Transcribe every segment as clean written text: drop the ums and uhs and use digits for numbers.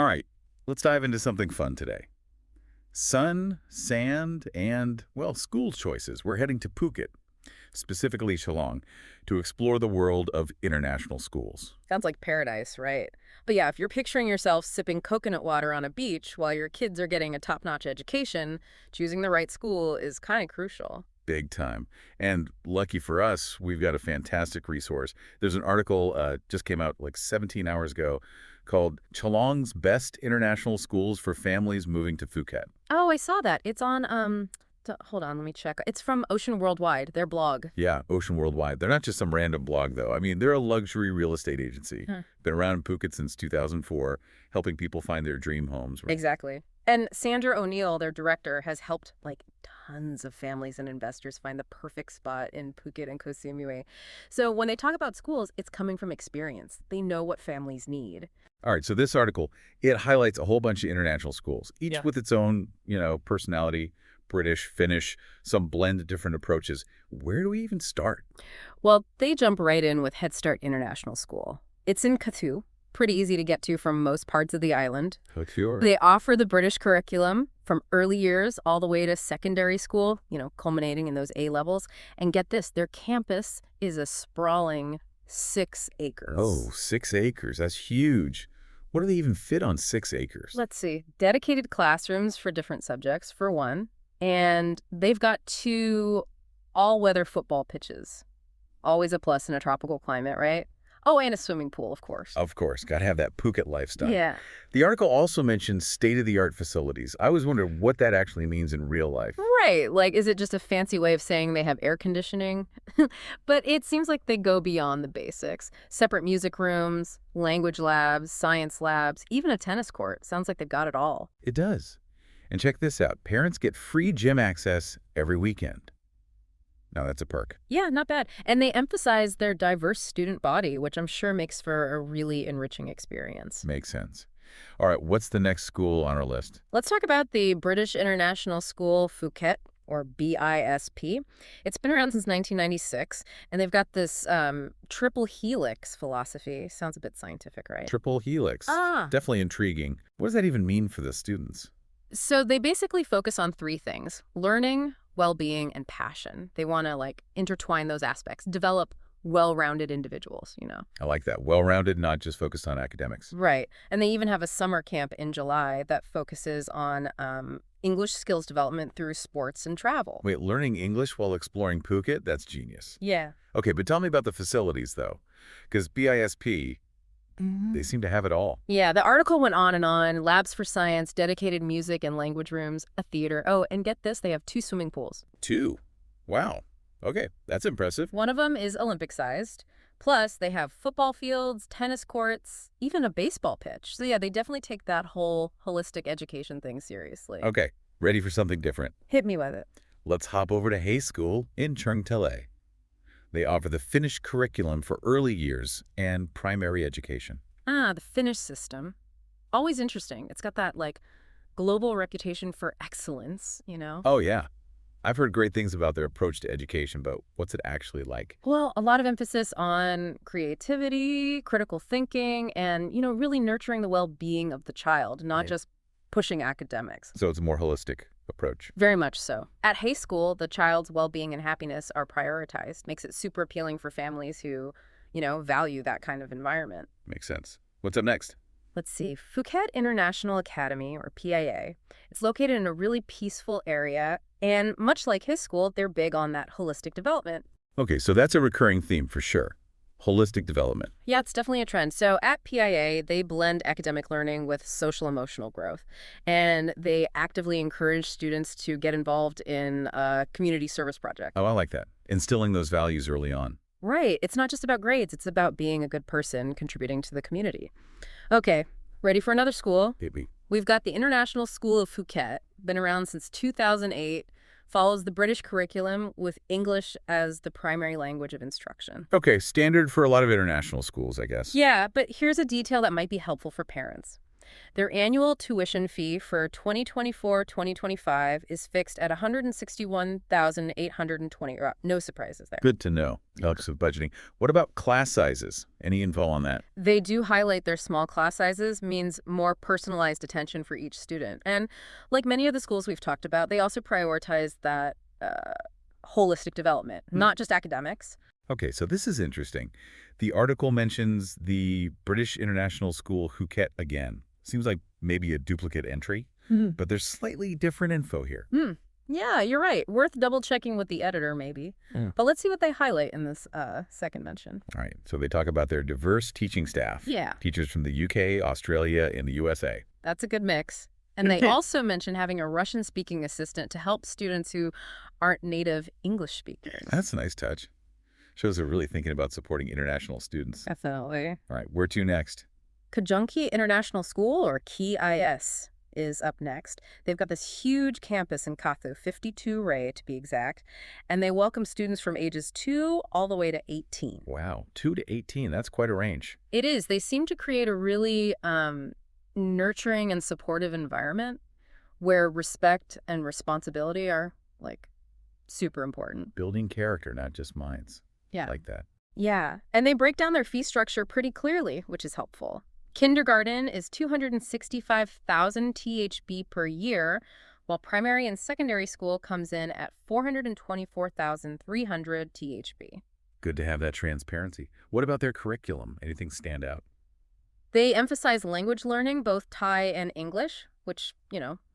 All right, let's dive into something fun today. Sun, sand, and, well, school choices. We're heading to Phuket, specifically Chalong, to explore the world of international schools. Sounds like paradise, right? But yeah, if you're picturing yourself sipping coconut water on a beach while your kids are getting a top-notch education, choosing the right school is kind of crucial. Big time. And lucky for us, we've got a fantastic resource. There's an article just came out like 17 hours ago called Chalong's Best International Schools for Families Moving to Phuket. Oh, I saw that. It's on, hold on, let me check. It's from Ocean Worldwide, their blog. Yeah, Ocean Worldwide. They're not just some random blog, though. I mean, they're a luxury real estate agency. Huh. Been around in Phuket since 2004, helping people find their dream homes. Exactly. And Sandra O'Neill, their director, has helped like tons of families and investors find the perfect spot in Phuket and Koh Samui. So when they talk about schools, it's coming from experience. They know what families need. All right, so this article, it highlights a whole bunch of international schools, each Yeah. with its own, personality, British, Finnish, some blend of different approaches. Where do we even start? Well, they jump right in with Head Start International School. It's in Kathu, pretty easy to get to from most parts of the island. Couture. They offer the British curriculum from early years all the way to secondary school, culminating in those A levels. And get this, their campus is a sprawling 6 acres. Oh, 6 acres. That's huge. What do they even fit on 6 acres? Let's see. Dedicated classrooms for different subjects, for one. And they've got 2 all-weather football pitches. Always a plus in a tropical climate, right? Oh, and a swimming pool, of course. Of course, got to have that Phuket lifestyle. Yeah. The article also mentions state-of-the-art facilities. I was wondering what that actually means in real life. Right. Like, is it just a fancy way of saying they have air conditioning? But it seems like they go beyond the basics. Separate music rooms, language labs, science labs, even a tennis court. Sounds like they've got it all. It does. And check this out. Parents get free gym access every weekend. Now, that's a perk. Yeah, not bad. And they emphasize their diverse student body, which I'm sure makes for a really enriching experience. Makes sense. All right, what's the next school on our list? Let's talk about the British International School Phuket, or BISP. It's been around since 1996, and they've got this triple helix philosophy. Sounds a bit scientific, right? Triple Helix. Ah. Definitely intriguing. What does that even mean for the students? So they basically focus on 3 things: learning, well-being, and passion. They want to intertwine those aspects, develop well-rounded individuals. I like that. Well-rounded, not just focused on academics. Right. And they even have a summer camp in July that focuses on English skills development through sports and travel. Wait, learning English while exploring Phuket? That's genius. Yeah. Okay, but tell me about the facilities, though. Because BISP, they seem to have it all. Yeah, the article went on and on. Labs for science, dedicated music and language rooms, a theater. Oh, and get this, they have 2 swimming pools. 2? Wow. Okay, that's impressive. One of them is Olympic-sized. Plus, they have football fields, tennis courts, even a baseball pitch. So yeah, they definitely take that whole holistic education thing seriously. Okay, ready for something different. Hit me with it. Let's hop over to Hay School in Chungtale. They offer the Finnish curriculum for early years and primary education. Ah, the Finnish system. Always interesting. It's got that, global reputation for excellence. Oh, yeah. I've heard great things about their approach to education, but what's it actually like? Well, a lot of emphasis on creativity, critical thinking, and, really nurturing the well-being of the child, not Right. just pushing academics. So it's a more holistic approach. Very much so. At Hay School, the child's well-being and happiness are prioritized. Makes it super appealing for families who, value that kind of environment. Makes sense. What's up next? Let's see. Phuket International Academy, or PIA. It's located in a really peaceful area, and much like his school, they're big on that holistic development. Okay, so that's a recurring theme for sure. Holistic development. Yeah, it's definitely a trend. So at PIA, they blend academic learning with social-emotional growth, and they actively encourage students to get involved in a community service project. Oh, I like that. Instilling those values early on. Right. It's not just about grades. It's about being a good person, contributing to the community. Okay, ready for another school? Maybe. We've got the International School of Phuket, been around since 2008, follows the British curriculum with English as the primary language of instruction. Okay, standard for a lot of international schools, I guess. Yeah, but here's a detail that might be helpful for parents. Their annual tuition fee for 2024-2025 is fixed at 161,820. No surprises there. Good to know. Helps with budgeting. What about class sizes? Any info on that? They do highlight their small class sizes means more personalized attention for each student. And like many of the schools we've talked about, they also prioritize that holistic development, not just academics. Okay, so this is interesting. The article mentions the British International School Phuket again. Seems like maybe a duplicate entry, but there's slightly different info here. Yeah, you're right. Worth double-checking with the editor, maybe. But let's see what they highlight in this second mention. All right, so they talk about their diverse teaching staff. Yeah. Teachers from the UK, Australia, and the USA. That's a good mix. And they also mention having a Russian-speaking assistant to help students who aren't native English speakers. That's a nice touch. Shows they're really thinking about supporting international students. Definitely. All right, where to next? Kajunki International School, or Ki IS, is up next. They've got this huge campus in Kathu, 52 Ray to be exact, and they welcome students from ages 2 all the way to 18. Wow, 2 to 18. That's quite a range. It is. They seem to create a really nurturing and supportive environment where respect and responsibility are, like, super important. Building character, not just minds. Yeah. Like that. Yeah, and they break down their fee structure pretty clearly, which is helpful. Kindergarten is 265,000 THB per year, while primary and secondary school comes in at 424,300 THB. Good to have that transparency. What about their curriculum? Anything stand out? They emphasize language learning, both Thai and English, which,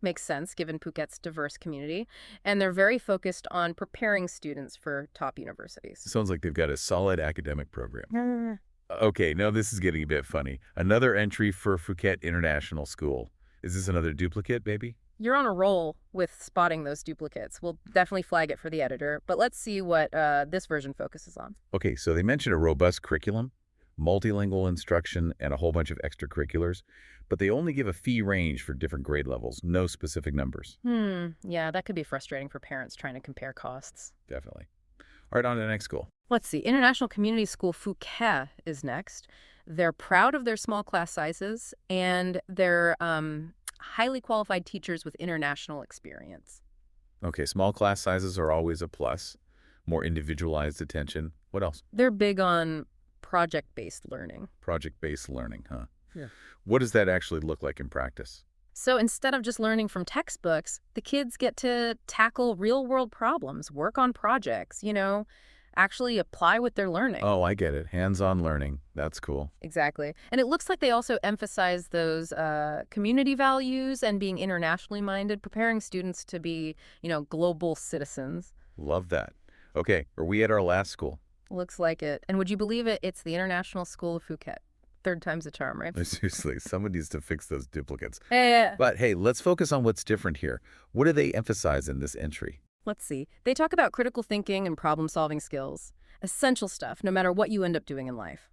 makes sense given Phuket's diverse community. And they're very focused on preparing students for top universities. Sounds like they've got a solid academic program. Okay, now this is getting a bit funny. Another entry for Phuket International School. Is this another duplicate, baby? You're on a roll with spotting those duplicates. We'll definitely flag it for the editor, but let's see what this version focuses on. Okay, so they mentioned a robust curriculum, multilingual instruction, and a whole bunch of extracurriculars, but they only give a fee range for different grade levels, no specific numbers. Yeah, that could be frustrating for parents trying to compare costs. Definitely. All right, on to the next school. Let's see. International Community School Phuket is next. They're proud of their small class sizes and their highly qualified teachers with international experience. Okay, small class sizes are always a plus. More individualized attention. What else? They're big on project-based learning. Project-based learning, huh? Yeah. What does that actually look like in practice? So instead of just learning from textbooks, the kids get to tackle real-world problems, work on projects, actually apply what they're learning. Oh, I get it. Hands-on learning. That's cool. Exactly. And it looks like they also emphasize those community values and being internationally minded, preparing students to be, global citizens. Love that. Okay, are we at our last school? Looks like it. And would you believe it? It's the International School of Phuket. Third time's a charm, right? Seriously, someone needs to fix those duplicates. Yeah. But hey, let's focus on what's different here. What do they emphasize in this entry? Let's see. They talk about critical thinking and problem-solving skills. Essential stuff, no matter what you end up doing in life.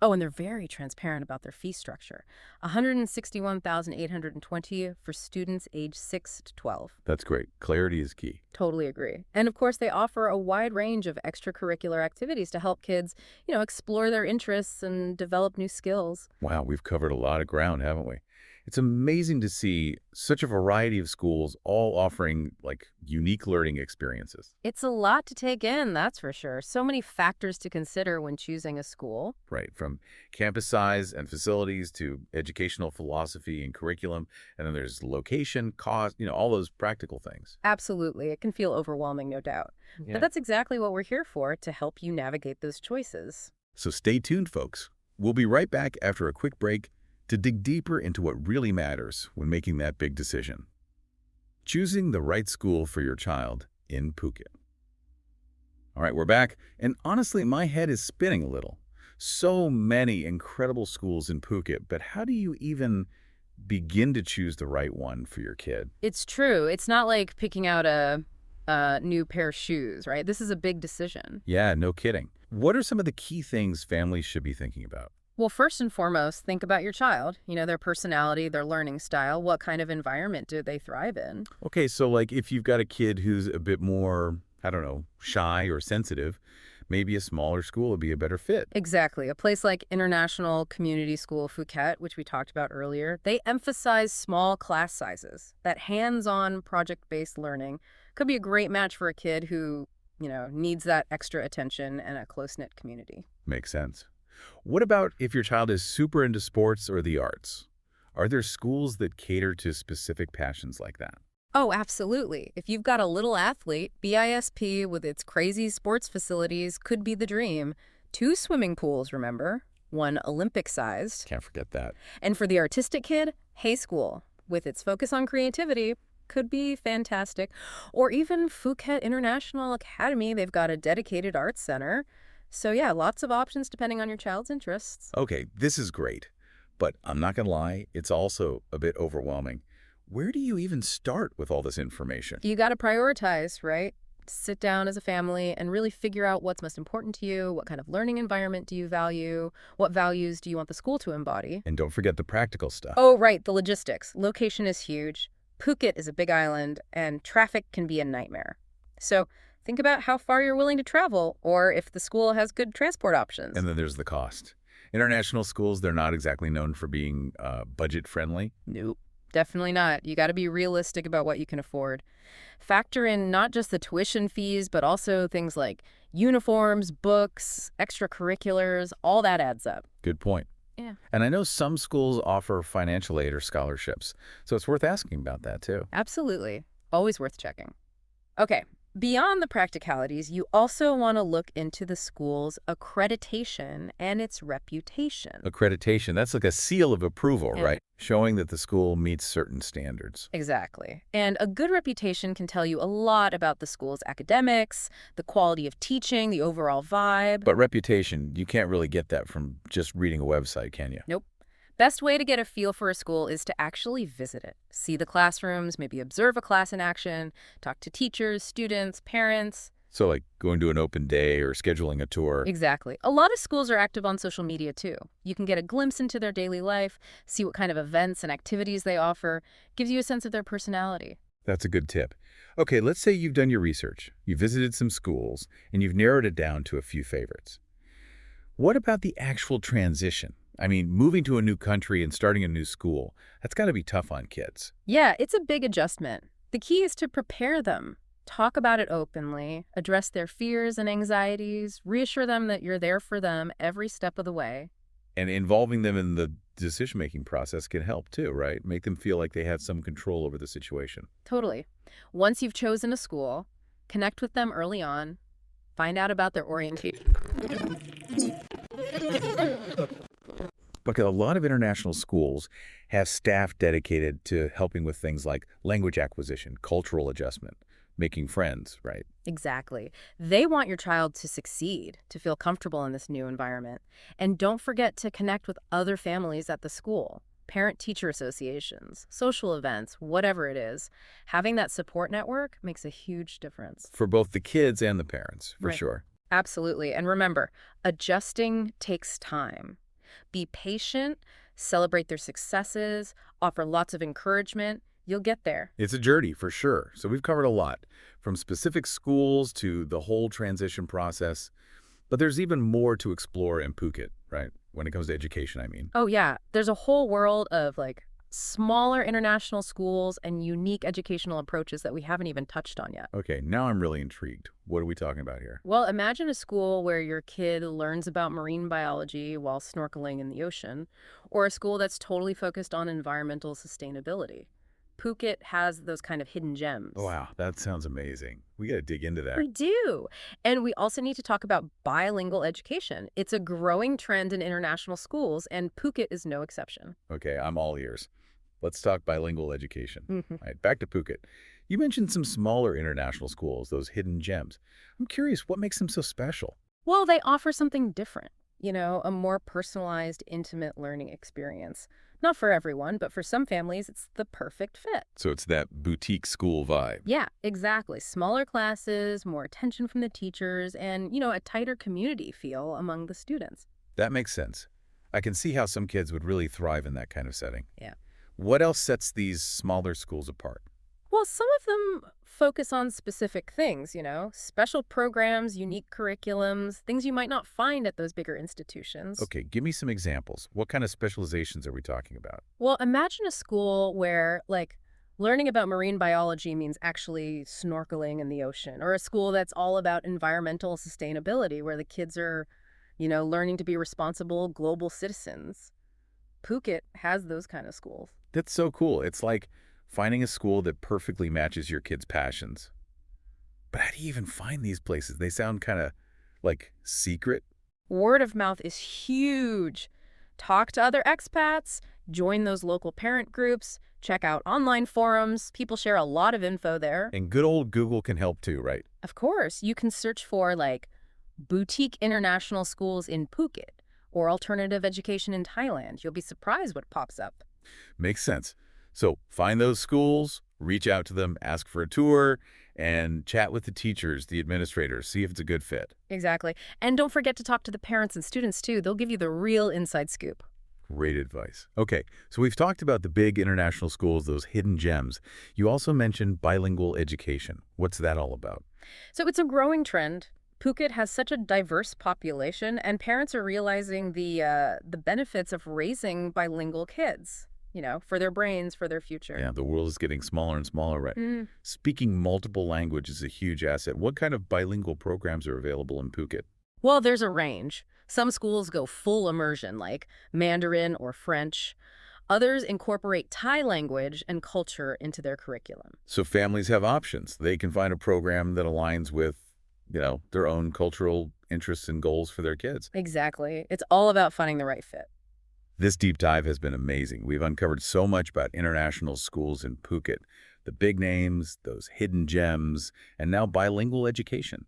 Oh, and they're very transparent about their fee structure. 161,820 for students age 6 to 12. That's great. Clarity is key. Totally agree. And of course, they offer a wide range of extracurricular activities to help kids, explore their interests and develop new skills. Wow, we've covered a lot of ground, haven't we? It's amazing to see such a variety of schools all offering, unique learning experiences. It's a lot to take in, that's for sure. So many factors to consider when choosing a school. Right, from campus size and facilities to educational philosophy and curriculum, and then there's location, cost, all those practical things. Absolutely. It can feel overwhelming, no doubt. Yeah. But that's exactly what we're here for, to help you navigate those choices. So stay tuned, folks. We'll be right back after a quick break to dig deeper into what really matters when making that big decision. Choosing the right school for your child in Phuket. All right, we're back, and honestly, my head is spinning a little. So many incredible schools in Phuket, but how do you even begin to choose the right one for your kid? It's true. It's not like picking out a new pair of shoes, right? This is a big decision. Yeah, no kidding. What are some of the key things families should be thinking about? Well, first and foremost, think about your child, their personality, their learning style. What kind of environment do they thrive in? Okay, so if you've got a kid who's a bit more, shy or sensitive, maybe a smaller school would be a better fit. Exactly. A place like International Community School Phuket, which we talked about earlier, they emphasize small class sizes. That hands-on project-based learning could be a great match for a kid who, needs that extra attention and a close-knit community. Makes sense. What about if your child is super into sports or the arts? Are there schools that cater to specific passions like that? Oh, absolutely. If you've got a little athlete, BISP with its crazy sports facilities could be the dream. 2 swimming pools, remember? One Olympic-sized. Can't forget that. And for the artistic kid, Hay School, with its focus on creativity, could be fantastic. Or even Phuket International Academy, they've got a dedicated arts center. So yeah, lots of options depending on your child's interests. Okay, this is great. But I'm not going to lie, it's also a bit overwhelming. Where do you even start with all this information? You got to prioritize, right? Sit down as a family and really figure out what's most important to you, what kind of learning environment do you value, what values do you want the school to embody. And don't forget the practical stuff. Oh, right, the logistics. Location is huge. Phuket is a big island, and traffic can be a nightmare. So think about how far you're willing to travel, or if the school has good transport options. And then there's the cost. International schools, they're not exactly known for being budget-friendly. Nope. Definitely not. You got to be realistic about what you can afford. Factor in not just the tuition fees, but also things like uniforms, books, extracurriculars, all that adds up. Good point. Yeah. And I know some schools offer financial aid or scholarships, so it's worth asking about that too. Absolutely. Always worth checking. Okay. Beyond the practicalities, you also want to look into the school's accreditation and its reputation. Accreditation, that's like a seal of approval, Yeah. right? Showing that the school meets certain standards. Exactly. And a good reputation can tell you a lot about the school's academics, the quality of teaching, the overall vibe. But reputation, you can't really get that from just reading a website, can you? Nope. Best way to get a feel for a school is to actually visit it. See the classrooms, maybe observe a class in action, talk to teachers, students, parents. So like going to an open day or scheduling a tour. Exactly. A lot of schools are active on social media too. You can get a glimpse into their daily life, see what kind of events and activities they offer. Gives you a sense of their personality. That's a good tip. Okay, let's say you've done your research, you visited some schools, and you've narrowed it down to a few favorites. What about the actual transition? I mean, moving to a new country and starting a new school, that's got to be tough on kids. Yeah, it's a big adjustment. The key is to prepare them. Talk about it openly, address their fears and anxieties, reassure them that you're there for them every step of the way. And involving them in the decision-making process can help too, right? Make them feel like they have some control over the situation. Totally. Once you've chosen a school, connect with them early on, find out about their orientation. But a lot of international schools have staff dedicated to helping with things like language acquisition, cultural adjustment, making friends, right? Exactly. They want your child to succeed, to feel comfortable in this new environment. And don't forget to connect with other families at the school, parent-teacher associations, social events, whatever it is. Having that support network makes a huge difference. For both the kids and the parents, for Right. sure. Absolutely. And remember, adjusting takes time. Be patient, celebrate their successes, offer lots of encouragement. You'll get there. It's a journey, for sure. So we've covered a lot, from specific schools to the whole transition process. But there's even more to explore in Phuket, right? When it comes to education, I mean. Oh, yeah. There's a whole world of smaller international schools and unique educational approaches that we haven't even touched on yet. Okay, now I'm really intrigued. What are we talking about here? Well, imagine a school where your kid learns about marine biology while snorkeling in the ocean, or a school that's totally focused on environmental sustainability. Phuket has those kind of hidden gems. Wow, that sounds amazing. We got to dig into that. We do. And we also need to talk about bilingual education. It's a growing trend in international schools, and Phuket is no exception. Okay, I'm all ears. Let's talk bilingual education. Mm-hmm. All right, back to Phuket. You mentioned some smaller international schools, those hidden gems. I'm curious, what makes them so special? Well, they offer something different, a more personalized, intimate learning experience. Not for everyone, but for some families, it's the perfect fit. So it's that boutique school vibe. Yeah, exactly. Smaller classes, more attention from the teachers, and, a tighter community feel among the students. That makes sense. I can see how some kids would really thrive in that kind of setting. Yeah. What else sets these smaller schools apart? Well, some of them focus on specific things, special programs, unique curriculums, things you might not find at those bigger institutions. Okay, give me some examples. What kind of specializations are we talking about? Well, imagine a school where, learning about marine biology means actually snorkeling in the ocean, or a school that's all about environmental sustainability, where the kids are, learning to be responsible global citizens. Phuket has those kind of schools. That's so cool. It's like finding a school that perfectly matches your kid's passions. But how do you even find these places? They sound kind of like secret. Word of mouth is huge. Talk to other expats, join those local parent groups, check out online forums. People share a lot of info there. And good old Google can help too, right? Of course, you can search for boutique international schools in Phuket or alternative education in Thailand. You'll be surprised what pops up. Makes sense. So find those schools, reach out to them, ask for a tour, and chat with the teachers, the administrators, see if it's a good fit. Exactly. And don't forget to talk to the parents and students too. They'll give you the real inside scoop. Great advice. Okay, so we've talked about the big international schools, those hidden gems. You also mentioned bilingual education. What's that all about? So it's a growing trend. Phuket has such a diverse population, and parents are realizing the benefits of raising bilingual kids, for their brains, for their future. Yeah, the world is getting smaller and smaller, right? Speaking multiple languages is a huge asset. What kind of bilingual programs are available in Phuket? Well, there's a range. Some schools go full immersion, like Mandarin or French. Others incorporate Thai language and culture into their curriculum. So families have options. They can find a program that aligns with, their own cultural interests and goals for their kids. Exactly. It's all about finding the right fit. This deep dive has been amazing. We've uncovered so much about international schools in Phuket, the big names, those hidden gems, and now bilingual education.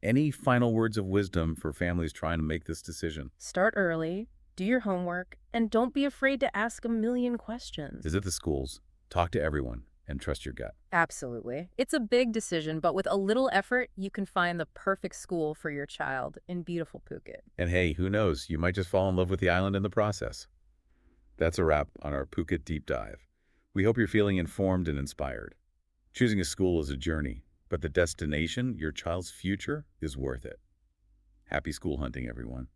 Any final words of wisdom for families trying to make this decision? Start early, do your homework, and don't be afraid to ask a million questions. Visit the schools, talk to everyone, and trust your gut. Absolutely. It's a big decision, but with a little effort, you can find the perfect school for your child in beautiful Phuket. And hey, who knows? You might just fall in love with the island in the process. That's a wrap on our Phuket deep dive. We hope you're feeling informed and inspired. Choosing a school is a journey, but the destination, your child's future, is worth it. Happy school hunting, everyone.